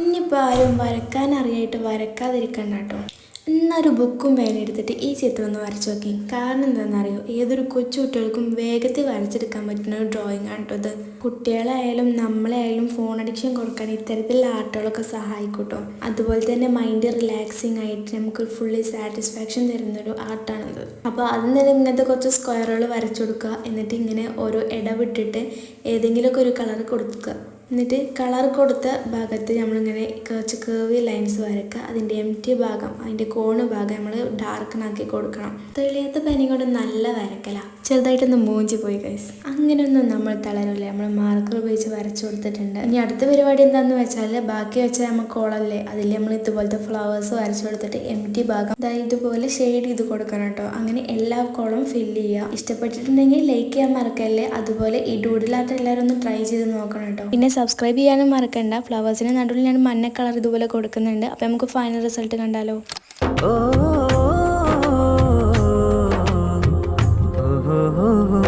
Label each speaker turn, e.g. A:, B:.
A: ഇനിയിപ്പോൾ ആരും വരക്കാൻ അറിയായിട്ട് വരക്കാതിരിക്കണ്ട കേട്ടോ. എന്നൊരു ബുക്കും പേന എടുത്തിട്ട് ഈ ചിത്രം ഒന്ന് വരച്ചു നോക്കി. കാരണം എന്താണെന്നറിയോ, ഏതൊരു കൊച്ചു കുട്ടികൾക്കും വേഗത്തിൽ വരച്ചെടുക്കാൻ പറ്റുന്ന ഒരു ഡ്രോയിങ് ആണ് കേട്ടോ ഇത്. കുട്ടികളായാലും നമ്മളായാലും ഫോൺ അഡിക്ഷൻ കൊടുക്കാൻ ഇത്തരത്തിലുള്ള ആർട്ടുകളൊക്കെ സഹായിക്കും കേട്ടോ. അതുപോലെ തന്നെ മൈൻഡ് റിലാക്സിങ് ആയിട്ട് നമുക്ക് ഫുള്ളി സാറ്റിസ്ഫാക്ഷൻ തരുന്നൊരു ആർട്ടാണിത്. അപ്പോൾ അതിൽ നിന്ന് ഇങ്ങനത്തെ കുറച്ച് സ്ക്വയറുകൾ വരച്ചു കൊടുക്കുക. എന്നിട്ട് ഇങ്ങനെ ഓരോ ഇടവിട്ടിട്ട് ഏതെങ്കിലുമൊക്കെ ഒരു കളർ കൊടുക്കുക. എന്നിട്ട് കളർ കൊടുത്ത ഭാഗത്ത് നമ്മളിങ്ങനെ കുറച്ച് കേർവി ലൈൻസ് വരക്കുക. അതിൻ്റെ എംറ്റി ഭാഗം, അതിൻ്റെ കോണ് ഭാഗം നമ്മൾ ഡാർക്കനാക്കി കൊടുക്കണം. തെളിയാത്ത പനി കൊണ്ട് നല്ല വരക്കല. ചെറുതായിട്ടൊന്ന് മൂഞ്ചി പോയി ഗൈസ്. അങ്ങനെയൊന്നും നമ്മൾ തളരില്ല. നമ്മൾ മാർക്കർ ഉപയോഗിച്ച് വരച്ചു കൊടുത്തിട്ടുണ്ട്. ഇനി അടുത്ത പരിപാടി എന്താണെന്ന് വെച്ചാൽ, ബാക്കി വെച്ചാൽ നമുക്ക് കോളല്ലേ, അതിൽ നമ്മൾ ഇതുപോലത്തെ ഫ്ലവേഴ്സ് വരച്ചു കൊടുത്തിട്ട് എംറ്റി ഭാഗം ഇതുപോലെ ഷെയ്ഡ് ചെയ്ത് കൊടുക്കണം കേട്ടോ. അങ്ങനെ എല്ലാ കോളും ഫില്ല് ചെയ്യുക. ഇഷ്ടപ്പെട്ടിട്ടുണ്ടെങ്കിൽ ലൈക്ക് ചെയ്യാൻ മറക്കല്ലേ. അതുപോലെ ഈ ഡൂഡിലായിട്ട് എല്ലാവരും ഒന്ന് ട്രൈ ചെയ്ത് നോക്കണം കേട്ടോ. പിന്നെ സബ്സ്ക്രൈബ് ചെയ്യാനും മറക്കണ്ട. ഫ്ലവേഴ്സിന് നടുവിൽ ഞാൻ മഞ്ഞ കളർ ഇതുപോലെ കൊടുക്കുന്നുണ്ട്. അപ്പോൾ നമുക്ക് ഫൈനൽ റിസൾട്ട് കണ്ടാലോ.
B: oh, oh, oh, oh, oh, oh.